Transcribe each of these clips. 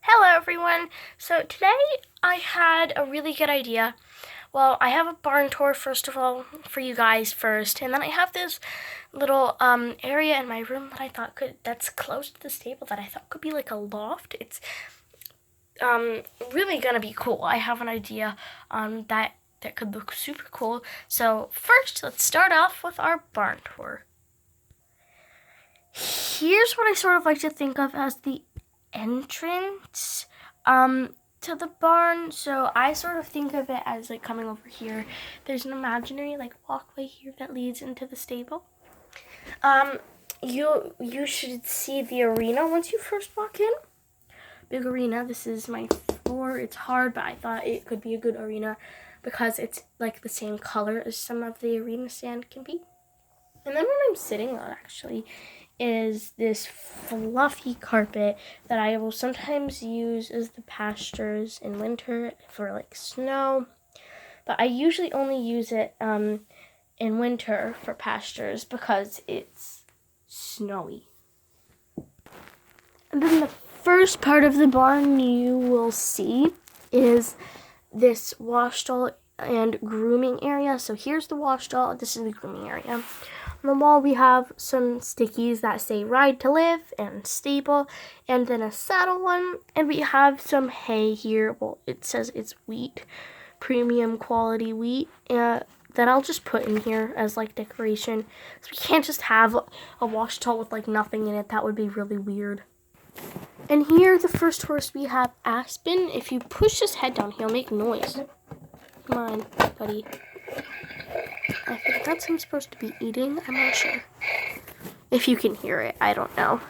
Hello everyone! So today I had a really good idea. Well, I have a barn tour first of all for you guys first, and then I have this little area in my room that I thought that's close to the stable that I thought could be like a loft. It's really gonna be cool. I have an idea that could look super cool. So first, let's start off with our barn tour. Here's what I sort of like to think of as the entrance to the barn. So I sort of think of it as like coming over here. There's an imaginary like walkway here that leads into the stable. Um you should see the arena once you first walk in. Big arena. This is my floor. It's hard, but I thought it could be a good arena because it's like the same color as some of the arena sand can be. And then what I'm sitting on actually is this fluffy carpet that I will sometimes use as the pastures in winter for like snow. But I usually only use it in winter for pastures because it's snowy. And then the first part of the barn you will see is this wash stall and grooming area. So here's the wash stall. This is the grooming area. On the wall we have some stickies that say ride to live and stable, and then a saddle one, and we have some hay here. Well, it says it's wheat, premium quality wheat, that I'll just put in here as like decoration. So we can't just have a wash stall with like nothing in it. That would be really weird. And here, the first horse, we have Aspen. If you push his head down, he'll make noise. Come on, buddy. I think that's him supposed to be eating. I'm not sure. If you can hear it, I don't know.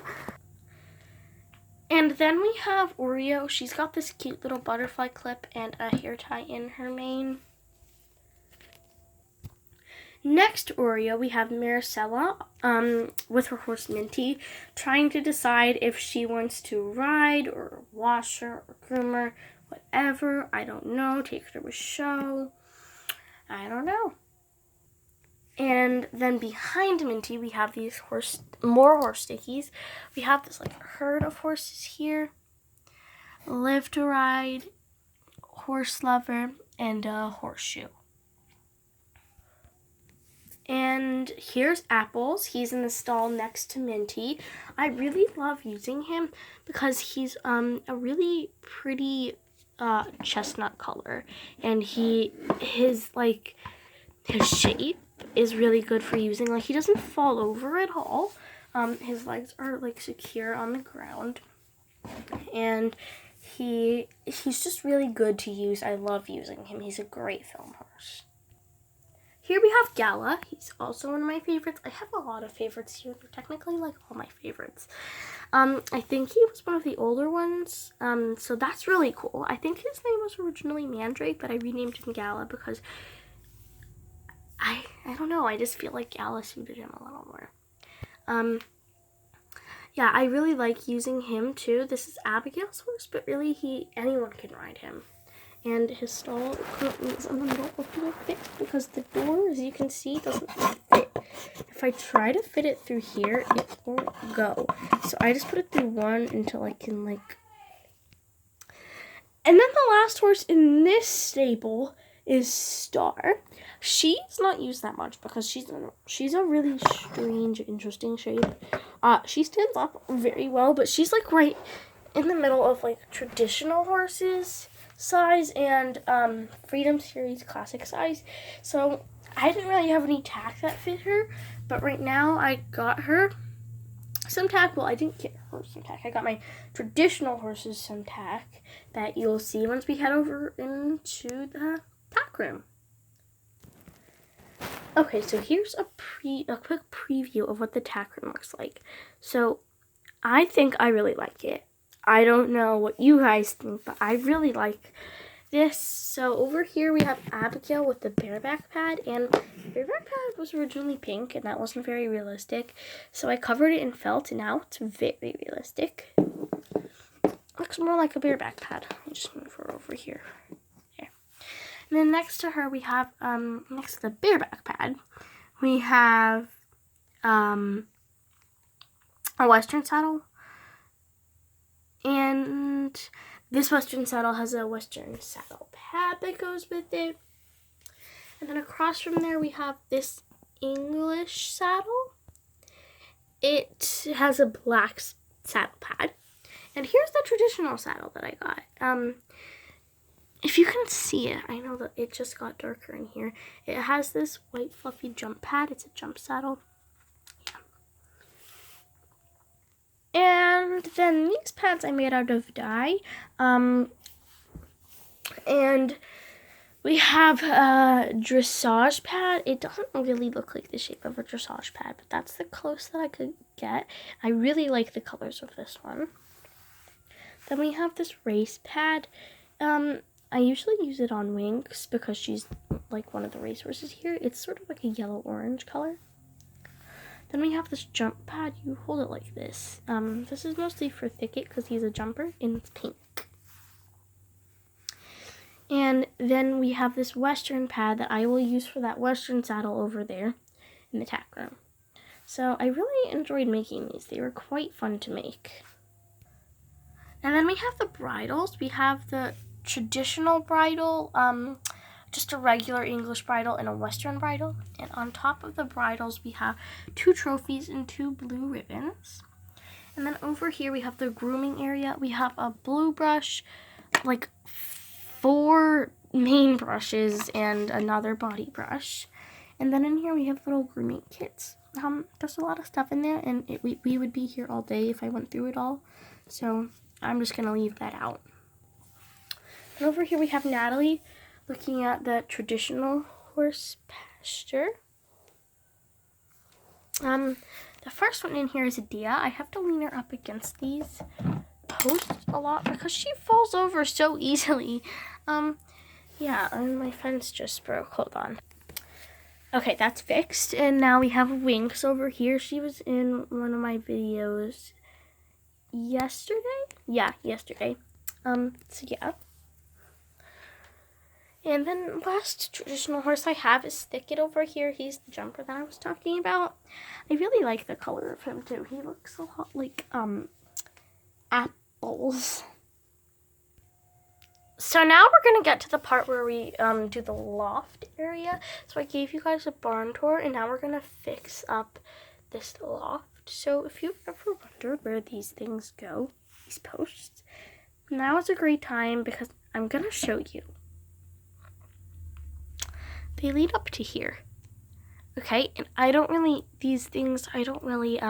And then we have Oreo. She's got this cute little butterfly clip and a hair tie in her mane. Next to Oreo, we have Maricela with her horse Minty, trying to decide if she wants to ride or wash her or groom her, whatever. I don't know. Take her to a show. I don't know. And then behind Minty, we have these more horse stickies. We have this like herd of horses here. Live to ride, horse lover, and a horseshoe. And here's Apples. He's in the stall next to Minty. I really love using him because he's a really pretty chestnut color, and his shape is really good for using. Like, he doesn't fall over at all. His legs are like secure on the ground, and he's just really good to use. I love using him. He's a great film horse. Here we have Gala. He's also one of my favorites. I have a lot of favorites here. They're technically like all my favorites. I think he was one of the older ones, so that's really cool. I think his name was originally Mandrake, but I renamed him Gala because I don't know. I just feel like Gala suited him a little more. Yeah, I really like using him too. This is Abigail's horse, but really anyone can ride him. And his stall currently is in the middle of the fit because the door, as you can see, doesn't fit. If I try to fit it through here, it won't go. So I just put it through one until I can like. And then the last horse in this stable is Star. She's not used that much because she's a really strange, interesting shape. She stands up very well, but she's like right in the middle of like traditional horses size and Freedom Series Classic size. So I didn't really have any tack that fit her, but right now I got her some tack. Well, I didn't get her some tack. I got my traditional horses some tack that you'll see once we head over into the tack room. Okay, so here's a quick preview of what the tack room looks like. So I think I really like it. I don't know what you guys think, but I really like this. So over here we have Abigail with the bareback pad, and the bareback pad was originally pink, and that wasn't very realistic. So I covered it in felt, and now it's very realistic. Looks more like a bareback pad. I'll just move her over here. There. And then next to her we have, next to the bareback pad, we have a Western saddle. And this Western saddle has a Western saddle pad that goes with it. And then across from there we have this English saddle. It has a black saddle pad. And here's the traditional saddle that I got. If you can see it, I know that it just got darker in here. It has this white fluffy jump pad. It's a jump saddle. Yeah. And then these pads I made out of dye. And we have a dressage pad. It doesn't really look like the shape of a dressage pad, but that's the close that I could get. I really like the colors of this one. Then we have this race pad. I usually use it on Winx because she's like one of the racehorses here. It's sort of like a yellow-orange color. Then we have this jump pad. You hold it like this. This is mostly for Thicket because he's a jumper, and it's pink. And then we have this Western pad that I will use for that Western saddle over there in the tack room. So I really enjoyed making these. They were quite fun to make. And then we have the bridles. We have the traditional bridle, just a regular English bridle and a Western bridle. And on top of the bridles, we have 2 trophies and 2 blue ribbons. And then over here, we have the grooming area. We have a blue brush, like 4 main brushes, and another body brush. And then in here, we have little grooming kits. There's a lot of stuff in there, and we would be here all day if I went through it all. So I'm just going to leave that out. And over here we have Natalie looking at the traditional horse pasture. The first one in here is Adia. I have to lean her up against these posts a lot because she falls over so easily. Yeah, and my fence just broke. Hold on. Okay, that's fixed. And now we have Winx over here. She was in one of my videos yesterday? Yeah, yesterday. So yeah. And then last traditional horse I have is Thicket over here. He's the jumper that I was talking about. I really like the color of him too. He looks a lot like apples. So now we're gonna get to the part where we do the loft area. So I gave you guys a barn tour, and now we're gonna fix up this loft. So if you've ever wondered where these things go, these posts, now is a great time because I'm gonna show you. They lead up to here. Okay, and these things, I don't really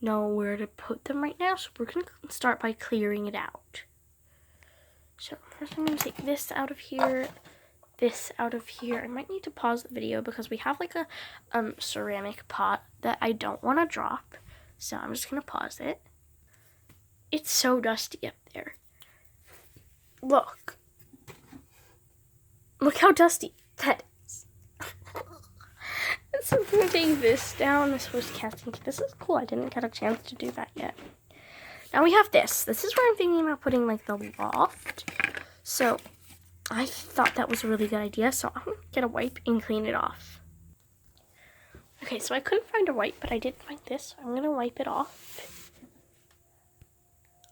know where to put them right now, so we're gonna start by clearing it out. So first I'm gonna take this out of here, this out of here. I might need to pause the video because we have like a ceramic pot that I don't want to drop, so I'm just gonna pause it. It's so dusty up there. Look how dusty that is. And so I'm gonna take this down. This was casting. This is cool. I didn't get a chance to do that yet. Now we have this. This is where I'm thinking about putting like the loft. So I thought that was a really good idea. So I'm gonna get a wipe and clean it off. Okay, so I couldn't find a wipe, but I did find this. So I'm gonna wipe it off.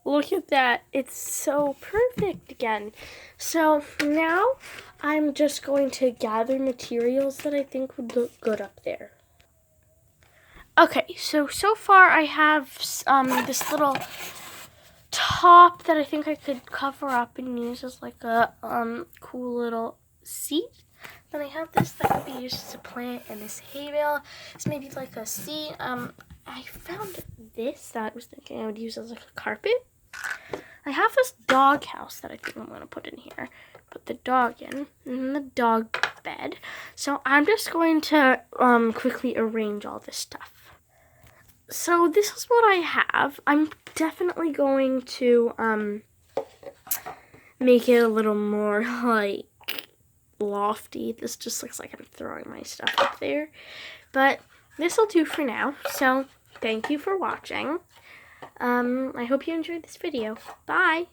Look at that. It's so perfect again. So now I'm just going to gather materials that I think would look good up there. Okay, so far I have this little top that I think I could cover up and use as like a cool little seat. Then I have this that could be used as a plant, and this hay bale is maybe like a seat. I found this that I was thinking I would use as like a carpet. I have this dog house that I think I'm going to put in here. Put the dog in, and the dog bed. So I'm just going to quickly arrange all this stuff. So this is what I have. I'm definitely going to make it a little more like lofty. This just looks like I'm throwing my stuff up there. But this will do for now. So thank you for watching. I hope you enjoyed this video. Bye!